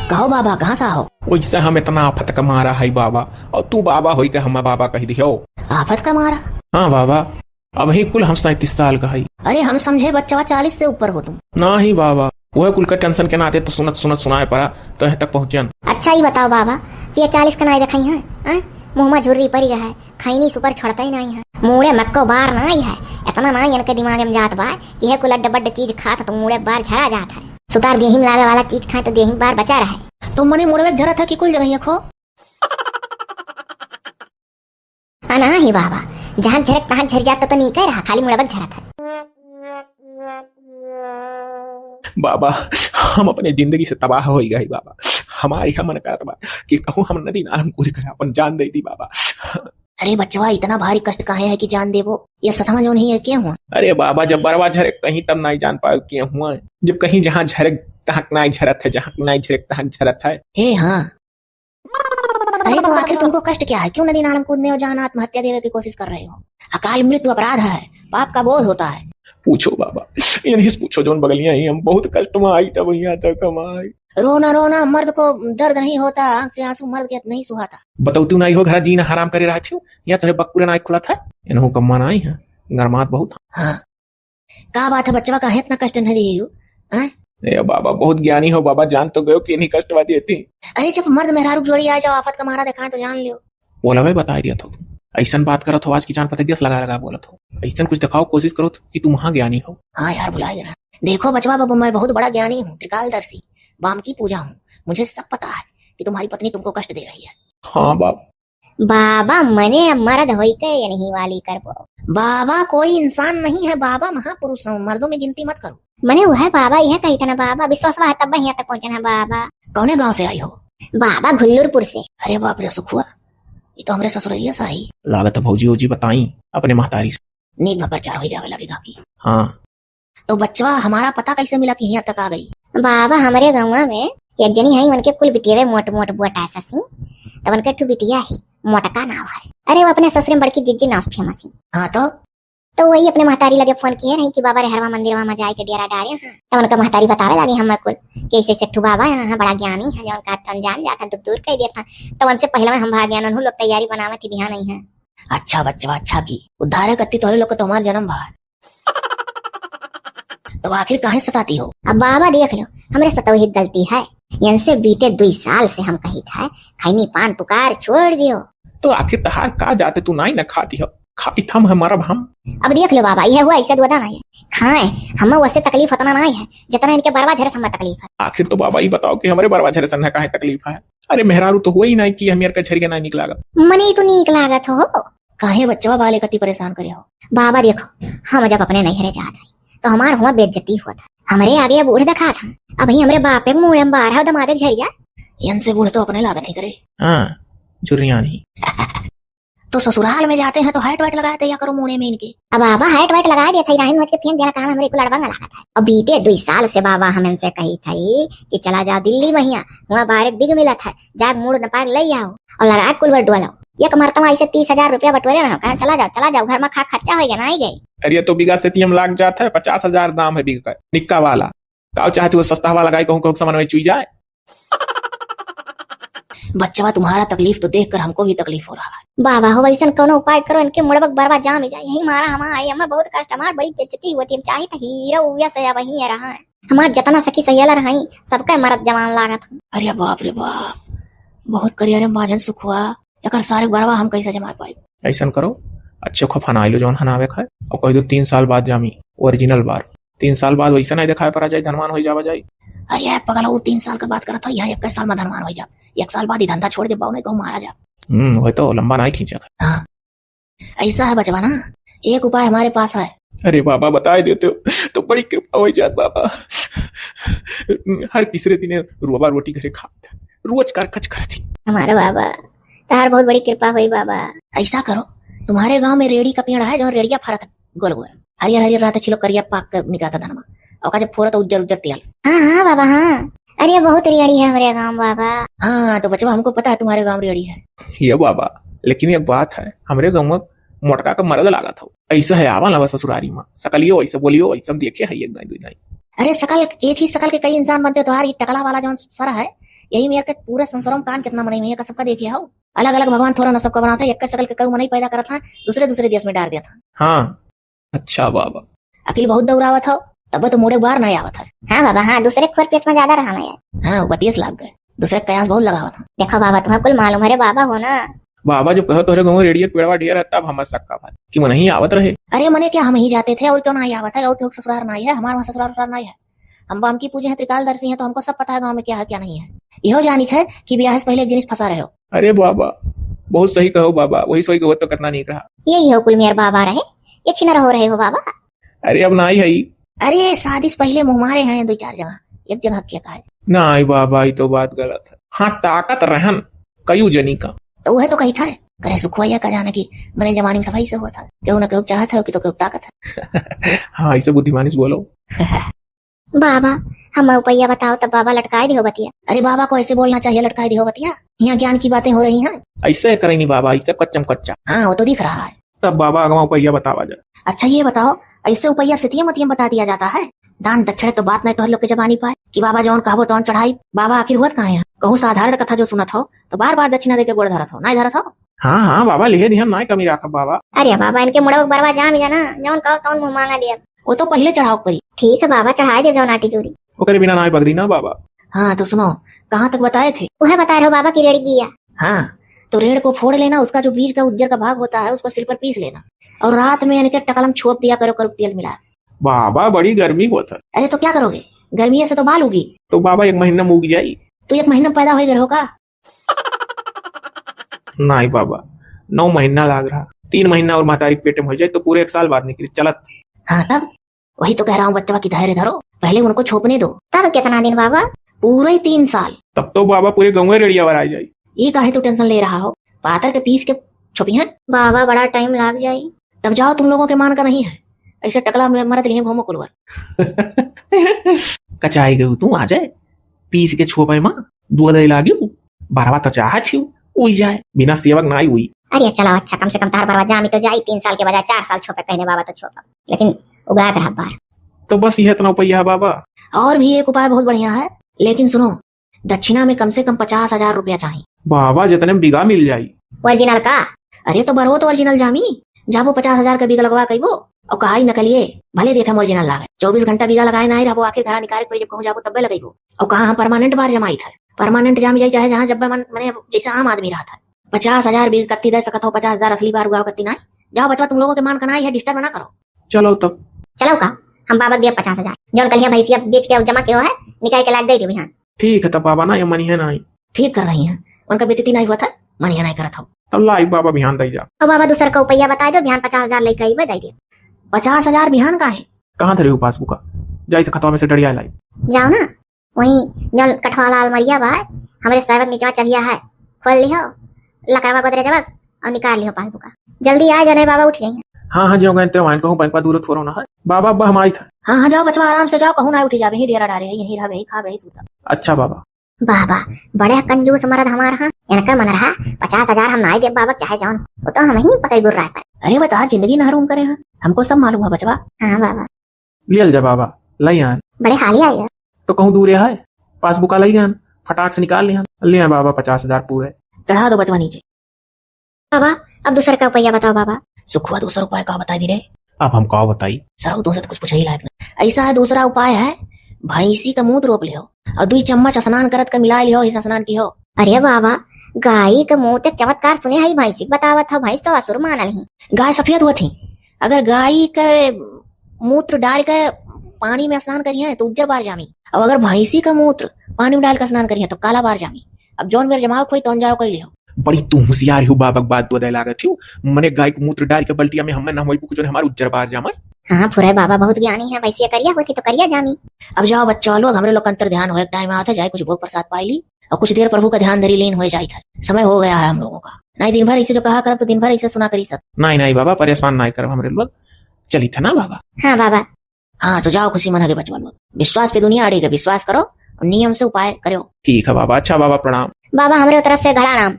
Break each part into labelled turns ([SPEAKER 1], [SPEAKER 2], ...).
[SPEAKER 1] कहो बाबा कहाँ सा हो?
[SPEAKER 2] वैसे हम इतना आफत का मारा है बाबा, और तू बाबा होई के हम बाबा कह दियो।
[SPEAKER 1] आफत का मारा?
[SPEAKER 2] हाँ बाबा, अब ही कुल हम 37 साल का है।
[SPEAKER 1] अरे हम समझे बच्चा 40 से ऊपर हो तुम।
[SPEAKER 2] ना ही बाबा, वह कुल का टेंशन के नाते तो सुनत सुनत सुनाए पड़ा तो यहाँ तक पहुँचन।
[SPEAKER 3] अच्छा ही बताओ बाबा, ये 40 का नाई दिखाई है? मुँह में झुर्री पड़ी है, खाई नहीं सुपर छोड़ता ही नहीं है, मुड़े मक्को बार नहीं है, इतना ना इनके दिमाग में जात बा कि यह कुल अड्ड बड्ड चीज खाता तो मुड़े बार झरा जात है। सुतार देही में लागे वाला चीज खाए तो देही में बार बचा रहे।
[SPEAKER 1] तुम मने मुड़े में झरा था कि कुल जगह खो?
[SPEAKER 3] ना ही बाबा, जहाँ झरक तहाँ झर जाता तो नहीं कह रहा, खाली मुड़े झरा था।
[SPEAKER 2] बाबा हम अपने जिंदगी से तबाह हो गए बाबा, हमारी हम मन करत बा कि कहूँ हम नदी नाम कूद कर अपन जान दे दी बाबा।
[SPEAKER 1] अरे बच्चवा इतना भारी कष्ट काहे है कि जान देवो? ये सतमा जो नहीं है क्या हुआ?
[SPEAKER 2] अरे बाबा जब बरवा झरे कहीं तब नहीं जान पाए क्या हुआ, जब कहीं जहाँ झरे तहक नहीं झरत है, जहाँ नहीं झरे तहक झरत है।
[SPEAKER 1] हे हाँ, अरे तो आखिर तुमको कष्ट क्या है? क्यों नदी नाम कूदने और जान आत्महत्या देने की कोशिश कर रहे हो? अकाल मृत्यु अपराध है, पाप का बोध होता है।
[SPEAKER 2] पूछो बाबा, यही पूछो जोन बगलिया ही हम बहुत कष्ट में आई तब यहाँ तक कमाई।
[SPEAKER 1] रोना रोना मर्द को दर्द नहीं होता, आंख से आंसू मर्द के नहीं सुहाता।
[SPEAKER 2] बताऊ तू नहीं हो घर जीना हराम करे रहा छो, या तेरे बक्कुरे नाई खुला था, इन्हों कम्मा नहीं है, गरमात बहुत।
[SPEAKER 1] हाँ का बात है बच्चवा, का इतना कष्ट नहीं दिए?
[SPEAKER 2] ए बाबा बहुत ज्ञानी हो बाबा, जान तो गयो कि नहीं कष्ट वादी थी।
[SPEAKER 1] अरे जब मर्द मेहरारू जोड़ी आ जाओ आफत का मारा दिखाए तो जान लियो।
[SPEAKER 2] बोला भाई बता दिया था, ऐसा बात करो तो आज की जान पता गैस लगा लगा बोला था, ऐसा कुछ दिखाओ कोशिश करो कि तुम वहाँ ज्ञानी हो।
[SPEAKER 1] हाँ यार बुलाए जरा। देखो बचवा बाबू, मैं बहुत बड़ा ज्ञानी हूँ, त्रिकालदर्शी, वाम की पूजा हूँ, मुझे सब पता है कि तुम्हारी पत्नी तुमको कष्ट दे रही है।
[SPEAKER 2] हाँ बाबा।
[SPEAKER 3] बाबा मने मर्द होई के ये नहीं वाली कर पाओ।
[SPEAKER 1] बाबा कोई इंसान नहीं है, बाबा महापुरुष हूँ, मर्दों में गिनती मत करो।
[SPEAKER 3] मने वो है बाबा, यह कही था ना बाबा, विश्वास है तब यहाँ तक पहुँचे ना बाबा।
[SPEAKER 1] कौने गाँव से आई हो?
[SPEAKER 3] बाबा घुल्लुरपुर से।
[SPEAKER 1] अरे बाप रे, सुख हुआ, ये तो हमारे ससुरैया सा ही
[SPEAKER 2] लागत भौजी ओजी बताई अपने महतारी से,
[SPEAKER 1] नींद में प्रचार हो जावे लगेगा की।
[SPEAKER 2] हाँ
[SPEAKER 1] तो बच्चवा हमारा पता कैसे मिला कि यहाँ तक आ गई?
[SPEAKER 3] बाबा हमारे गाँव में एक जनी है, उनके कुल बिटिया मोट मोट बोटा ससी, तब उनके ठू बिटिया ही मोटका नाव है। अरे वो अपने ससुर में बड़की जिज्जी नाव फेमस ही।
[SPEAKER 1] हाँ
[SPEAKER 3] तो वही अपने महतारी लगे फोन किए नहीं कि बाबा रे हरवा मंदिर में जाए के डेरा डारे। तब उनका महतारी बतावे लगी हम कुल कैसे सेठू बाबा यहाँ बड़ा ज्ञानी है, जो उनका तन जान जाता दुख दूर कर दिया था। तो उनसे पहले में हम भाग गया, लोग तैयारी बनावे थी, बिहार नहीं है।
[SPEAKER 1] अच्छा बच्चवा, अच्छा की उद्धार करती तोरे लोग को तुम्हारा जन्म भार। तो आखिर काहे सताती हो?
[SPEAKER 3] अब बाबा देख लो, हमारे सतोहित गलती है, इनसे बीते 2 साल से हम कही था खैनी पान पुकार छोड़ दियो।
[SPEAKER 2] तो आखिर तहार का जाते तू नहीं न खाती हो, खाई थम हमारा हम।
[SPEAKER 3] अब देख लो बाबा, यह हुआ ऐसे दुआदा नहीं है, खाए हम वैसे तकलीफ उतना नहीं है जितना इनके बरवा झरे समय तकलीफ है।
[SPEAKER 2] आखिर तो बाबा ही बताओ कि हमारे बरवा झरे सन्ना काहे तकलीफ है? अरे मेहरारू तो हुआ ही नहीं कि हमें झरिया नहीं निकला।
[SPEAKER 3] मनी तो नीक लागत हो।
[SPEAKER 1] काहे बच्चवा बाले कति परेशान करे हो?
[SPEAKER 3] बाबा देखो, हम जब अपने नहरे जात है तो हमार हुआ बेइज्जती हुआ था, हमारे आगे बूढ़ दिखा था, अभी हमारे बापे मुँह में बारह दमादे झरिया।
[SPEAKER 1] इनसे बूढ़ तो अपने लागत ही करे।
[SPEAKER 2] हाँ झुर्रिया नहीं।
[SPEAKER 1] तो ससुराल में जाते हैं तो हाइट वाइट लगाते या करो मुड़े में इनके।
[SPEAKER 3] अब बाबा हाइट वाइट लगा दिया था, राहिन के फेंक दिया काम हमारे को लड़बंगा लगा था। अब बीते 2 साल से बाबा हम इनसे कही थी कि चला जाओ दिल्ली महिया, वहाँ बाहर एक बिग मिला था, जाग मुड़ न पाग ले आओ और लगा कुल भर डोलो। एक मरतबा ऐसे 30,000 रुपया बटोरे रहो, कहा चला जाओ घर में खा खर्चा हो गया ना ही गई।
[SPEAKER 2] अरे तो बीघा से 3 लाख जाता है, 50,000 दाम है बीघा का, निक्का वाला का चाहते हो सस्ता वाला लगाई, कहूँ सामान में चुई जाए।
[SPEAKER 1] बच्चवा तुम्हारा तकलीफ तो देखकर हमको भी तकलीफ हो रहा है।
[SPEAKER 3] बाबा हो वैसा कोनो उपाय करो, इनके मुड़बक बर्बाद जाम जाए, यही मारा हम आई, हमें बहुत कष्ट, हमार बड़ी बेइज्जती हुई, चाहे तो हीरा उया से वही रहा है, हमार जतना सखी सहेला रही सबका मरद जवान लागत।
[SPEAKER 1] अरे बाप रे बाप, बहुत करियर माजन सुख हुआ, एक सारे बरवा हम कैसे जमा पाए?
[SPEAKER 2] ऐसा करो, अच्छे खो फना लो जौन हनावे खाए, और कह दो 3 साल बाद जामी ओरिजिनल बार, 3 साल बाद वैसा नहीं दिखाए पड़ा जाए, धनवान हो जावा जाए।
[SPEAKER 1] अरे पगला, वो 3 साल का बात करा था, यहाँ 21 साल में धनवान हो जा, 1 साल बाद ही धंधा छोड़ दे, बाऊ कहूँ मारा जा।
[SPEAKER 2] वही तो लंबा नहीं खींचेगा।
[SPEAKER 1] हाँ ऐसा है बचवा ना, एक उपाय हमारे पास है।
[SPEAKER 2] अरे बाबा बता देते हो तो बड़ी कृपा हो जात बाबा। हर तीसरे दिन रुआ रोटी घरे खाते, रोज कर कच करती।
[SPEAKER 3] हमारा बाबा तार बहुत बड़ी कृपा हुई बाबा।
[SPEAKER 1] ऐसा करो, तुम्हारे गांव में रेड़ी का पेड़ है, जो रेड़िया फरत गोल गोल हरियर हरियर रहता, छिलो करिया पाक कर निकलता धनमा, और जब फोड़ा तो उज्जर उज्जर तेल।
[SPEAKER 3] हाँ बाबा हाँ, अरे बहुत रेड़ी है हमारे गाँव बाबा।
[SPEAKER 1] हाँ तो बचवा हमको पता है तुम्हारे गाँव रेड़ी है।
[SPEAKER 2] ये बाबा लेकिन एक बात है, हमारे गाँव में मोटका का मरद लगा था, ऐसा है आवा लवा ससुरारी में, सकलियो ऐसा बोलियो ऐसा देखे है एक नहीं।
[SPEAKER 1] अरे सकल एक ही सकल के कई इंसान बनते, तुम्हारी टकला वाला जो सर है यही मेरे के पूरे संसारों में कान कितना मनाई हुई है सबका देखिए हो। अलग अलग भगवान थोड़ा न सबका बनाता है, एक शकल के कऊ मनाई पैदा करा था, दूसरे दूसरे देश में डाल दिया था।
[SPEAKER 2] हाँ अच्छा बाबा।
[SPEAKER 1] अकिल बहुत दौड़ावत हो, तब तो मोड़े बार नहीं आवत है।
[SPEAKER 3] हाँ बाबा, हाँ दूसरे खोर पेच में ज्यादा रहा मैं यार।
[SPEAKER 1] हाँ 32 लाख गए, दूसरे कयास बहुत लगावा था।
[SPEAKER 3] देखो बाबा, तुम्हें कुल मालूम है रे बाबा हो ना।
[SPEAKER 2] बाबा जब कहो तोहरे गाँव रेडियो पेड़वा ढेर है तब हम सक्का बात कि वो नहीं आवत रहे।
[SPEAKER 1] अरे मने क्या हम ही जाते थे और क्यों नहीं आवत है, और क्यों ससुराल नहीं है, हमारे वहाँ ससुराल नहीं है। हम बाम की पूजे हैं, त्रिकालदर्शी हैं, तो हमको सब पता है गाँव में क्या है क्या नहीं है। यहो जानी थे कि ब्याह से पहले एक जिनिस फंसा रहे हो।
[SPEAKER 2] अरे बाबा बहुत सही कहो बाबा, वही सोई कहो तो करना नहीं रहा।
[SPEAKER 3] यही हो कुल मेरे बाबा रहे, ये छिनर हो रहे हो बाबा।
[SPEAKER 2] अरे अब ना ही है।
[SPEAKER 1] अरे शादी से पहले मुँह मारे हैं 2-4 जगह, एक जगह क्या कहा है।
[SPEAKER 2] ना आई बाबा, ये तो बात गलत है। हाँ ताकत रहन कयू जनी का
[SPEAKER 1] तो वह तो कही था करे सुखवाइया का जाने की बने जमाने में सफाई से हुआ था, क्यों ना क्यों चाहत है कि तो क्यों ताकत है।
[SPEAKER 2] हाँ ऐसे बुद्धिमानी से बोलो।
[SPEAKER 3] बाबा हम रुपया बताओ तब बाबा लटकाए दियो बतिया।
[SPEAKER 1] अरे बाबा को ऐसे बोलना चाहिए, लटकाए दियो बतिया। यहाँ ज्ञान की बातें हो रही हैं।
[SPEAKER 2] ऐसे करे नहीं बाबा, ऐसे कच्चम कच्चा।
[SPEAKER 1] हाँ वो तो दिख रहा है।
[SPEAKER 2] तब बाबा अगवा पहिया बतावा जा।
[SPEAKER 1] अच्छा ये बताओ, ऐसे उपैया सितिया मतियम बता दिया जाता है? दान दक्षिण तो बात नहीं तो हर लोग के जबानी पाए कि बाबा जौन कहो तौन चढ़ाई। बाबा आखिर हुआ कहाँ है? कहूँ साधारण कथा जो सुनत हो तो बार बार दक्षिणा देके गोड़ धरत हो, नहीं धरत हो?
[SPEAKER 2] हाँ हाँ बाबा लिहे ध्यान ना कमी राखब बाबा।
[SPEAKER 3] अरे बाबा इनके मुड़े बरवा जाम जाना, जौन कहो तौन मुंह मांगा दिया।
[SPEAKER 1] वो तो पहले चढ़ाओ परी।
[SPEAKER 3] ठीक है बाबा, चढ़ाए दे जौन आटी चूरी।
[SPEAKER 2] ओकरे बिना ना बगदी ना बाबा।
[SPEAKER 1] हाँ तो सुनो, कहाँ तक बताए थे?
[SPEAKER 3] वह बता रहे हो बाबा की रेड़ी बिया।
[SPEAKER 1] हाँ तो रेड़ को फोड़ लेना, उसका जो बीज का उज्जर का भाग होता है उसको सिल पर पीस लेना और रात में इनके टकलम छोप दिया करो, करो तेल मिला।
[SPEAKER 2] बाबा बड़ी गर्मी होत है।
[SPEAKER 1] अरे तो क्या करोगे, गर्मी से तो बाल उगी।
[SPEAKER 2] तो बाबा 1 महीना में उग जाई।
[SPEAKER 1] तो 1 महीना में पैदा हो गए होगा।
[SPEAKER 2] नहीं बाबा 9 महीना लाग रहा, 3 महीना और महतारी पेट में हो जाए तो पूरे 1 साल बाद निकली चलत।
[SPEAKER 1] हाँ तब वही तो कह रहा हूँ, बच्चा की धैर्य धरो, पहले उनको छोपने दो।
[SPEAKER 3] तब कितना दिन बाबा?
[SPEAKER 1] पूरे 3 साल।
[SPEAKER 2] तब तो बाबा पूरे गाँव में रेडिया वर आ जाये।
[SPEAKER 1] ये काहे तो टेंशन ले रहा हो, पातर के पीस के छुपी है।
[SPEAKER 3] बाबा बड़ा टाइम लग जाये।
[SPEAKER 1] तब जाओ, तुम लोगों के मान का नहीं है, ऐसे टकला में मरत लिए घूमो कुलवर।
[SPEAKER 2] कचाई गई तू आ जाए पीस के छोपाई माँ दूध लागी बारवा तो चाह छी उई जाए बिना सेवक ना हुई।
[SPEAKER 3] अरे चलो अच्छा, कम से कम तार बरवा जामी तो जाई, 3 साल के बजाय 4 साल छोपे कहने बाबा तो छोपा, लेकिन उगा कर बार।
[SPEAKER 2] तो बस यह इतना उपाय है बाबा।
[SPEAKER 1] और भी एक उपाय बहुत बढ़िया है, लेकिन सुनो, दक्षिणा में कम से कम 50,000 रुपया चाहिए।
[SPEAKER 2] बाबा जितने में बीघा मिल जाये।
[SPEAKER 3] ओरिजिनल का?
[SPEAKER 1] अरे तो बरो तो ओरिजिनल जामी, जाबो 50,000 का बीघा लगवा कही वो और कहा नकलिए भले देखे ओरिजिनल लागे। 24 घंटा बीघा लगाए ना रहो, आखिर घर निकाल जब कहूँ जाबो तब्बे लगेगो। और कहा हम परमानेंट बार जमाई था, परमानेंट जाम जाई चाहे जहाँ जब मैंने जैसे आम आदमी रहा था। 50,000 बीघ कत्ती दे सकत हो, 50,000 असली बार उगाओ कत्ती ना। जाओ बचवा, तुम लोगों के मान का ना है, डिस्टर्ब ना करो।
[SPEAKER 2] चलो तब
[SPEAKER 3] चलो का हम बाबा दिया 50,000 जौन कलिया भैंसिया बेच के जमा के है निकाल के लाग दे दियो बिहान।
[SPEAKER 2] ठीक है तब बाबा ना ये मनी है ना
[SPEAKER 1] ठीक कर रही है, उनका बेचती नहीं हुआ था, मनिया नहीं करत हो।
[SPEAKER 2] तब लाई बाबा बिहान दई जा।
[SPEAKER 3] और बाबा दूसर का उपाय बता दो, बिहान 50,000 लेके आई बता दियो।
[SPEAKER 1] 50,000 बिहान का है?
[SPEAKER 2] कहाँ धरे हो पासबुक का? जाई तो खतवा में से डरिया लाई।
[SPEAKER 3] जाओ ना, वहीं जौन कठवाला अलमरिया बा हमारे साहब नीचे चबिया है, खोल लियो लकड़वा गोदरे जबक और निकाल लियो पासबुक का। जल्दी आ जाने बाबा, उठ जाइए।
[SPEAKER 2] हाँ हाँ जो गए तो वहां कहूँ बैंक दूर थोड़ा ना है बाबा। अब हम आई था।
[SPEAKER 1] हाँ हाँ जाओ बचवा, आराम से जाओ, कहूँ ना उठी जावे, ही डेरा डारे यही रहा, खा वही सूता।
[SPEAKER 2] अच्छा बाबा।
[SPEAKER 3] बाबा बड़े कंजूस मरद हमारा, इनका मन रहा 50,000 हम ना दे बाबा, चाहे जौन वो तो हम ही पकड़ गुर रहा है।
[SPEAKER 1] अरे बता, जिंदगी ना हरूम करे हैं, हमको सब मालूम है बचवा।
[SPEAKER 3] हाँ बाबा
[SPEAKER 2] लियल जा बाबा, लाई आन
[SPEAKER 3] बड़े हाल ही आए
[SPEAKER 2] तो कहूँ दूर है पासबुक का लाई जान, फटाक से निकाल लिया लिया बाबा 50,000 पूरे।
[SPEAKER 1] चढ़ा दो बचवा नीचे।
[SPEAKER 3] बाबा अब दूसरा का उपाय बताओ बाबा।
[SPEAKER 1] सुखुआ दूसरा उपाय का बता दी रे।
[SPEAKER 2] अब हम कहा बताई
[SPEAKER 1] सर तुमसे तो कुछ पूछा ही लायक नहीं। ऐसा है, दूसरा उपाय है, भैंसी का मूत्र रोप लियो और 2 चम्मच स्नान करत का मिला लियो, इस स्नान की हो।
[SPEAKER 3] अरे बाबा गाय का मुंह तक चमत्कार सुने है, भैंसी बतावत था, भैंस तो असुर मानल ही।
[SPEAKER 1] गाय सफेद हुआ थी, अगर गाय के मूत्र डाल के पानी में स्नान करिए तो उज्जर बार जामी, और अगर भैंसी का मूत्र पानी में डाल कर स्नान करिए तो काला बार जामी। अब जौन मेरे जमाओ कोई तो जाओ कही लियो।
[SPEAKER 2] बड़ी तू होशियार हो बाबा, बात दो दे लागत हो। मने गाय को मूत्र डाल के बल्टिया में हमने नहवाई जो हमारे उज्जर बार जामा।
[SPEAKER 3] हाँ फुरे बाबा बहुत ज्ञानी है, वैसे करिया होती तो करिया जामी।
[SPEAKER 1] अब जाओ बच्चा लोग, हमरे लोग अंतर ध्यान हो, टाइम आता जाए कुछ भोग प्रसाद पाई ली और कुछ देर प्रभु का ध्यान धरी लीन हो जाए था। समय हो गया है हम लोगों का, नहीं दिन भर इसे जो कहा कर तो दिन भर इसे सुना करी सब।
[SPEAKER 2] नहीं नहीं बाबा परेशान नहीं कर हमरे लोग, चली था ना बाबा।
[SPEAKER 3] हाँ बाबा।
[SPEAKER 1] हाँ तो जाओ खुशी मना के बचवा लोग, विश्वास पे दुनिया अड़ेगा, विश्वास करो और नियम से उपाय करो।
[SPEAKER 2] ठीक है बाबा। अच्छा बाबा प्रणाम।
[SPEAKER 3] बाबा हमारे तरफ से घड़ा नाम।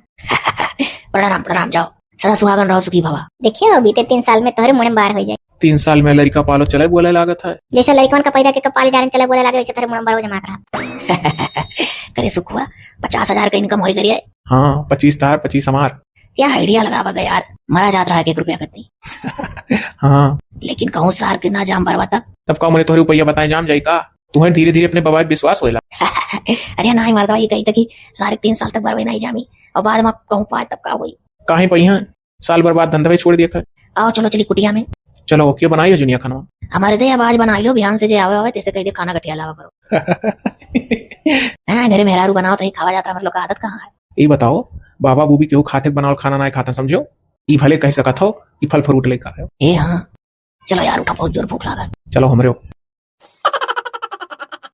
[SPEAKER 1] प्रणाम प्रणाम, जाओ सदा सुहागन रहो, सुखी भवा।
[SPEAKER 3] देखिए बीते 3 साल में तोहरे मुंह में बार हो जाए।
[SPEAKER 2] 3 साल में लड़का पालो चले बोले लागत है।
[SPEAKER 3] जैसे लड़कन का पैदा के कपाल गारन चले बोले लागे वैसे तेरे मुंह बरो जमा करा।
[SPEAKER 1] करे सुख हुआ 50,000 का इनकम हो गई है।
[SPEAKER 2] हाँ 25 तार 25 हमार।
[SPEAKER 1] क्या आइडिया लगा गया यार, मरा जात रहा है 1 रुपया करती।
[SPEAKER 2] हाँ
[SPEAKER 1] लेकिन कहूँ सार कितना जाम बरवा
[SPEAKER 2] तब का मैंने तोहरे रुपया बताए जाम जाई का तुम्हें धीरे धीरे अपने बाबा पे विश्वास होएला।
[SPEAKER 1] अरे नहीं मरदवा ये कही था कि सारे 3 साल तक बरवे नहीं जामी और बाद में कहूँ पाए तब का हुई।
[SPEAKER 2] काहे पहिया साल भर बाद धंधा छोड़ दिया।
[SPEAKER 1] आओ चलो चली कुटिया में।
[SPEAKER 2] चलो क्यों बनाई जुनिया खाना।
[SPEAKER 1] हमारे दे आवाज बना लो बिहान से जे आवे आवे तैसे कह दे खाना गटिया लावा करो। हाँ घरे मेहरारू बनाओ तो ही खावा जाता है, मतलब आदत कहाँ है।
[SPEAKER 2] ये बताओ बाबा बूबी केहू खाते बनाओ खाना ना खाता समझो ई भले कह सकत हो कि फल फ्रूट लेकर आयो।
[SPEAKER 1] ए हाँ चलो यार उठा, बहुत जोर भूख लगा।
[SPEAKER 2] चलो हमरे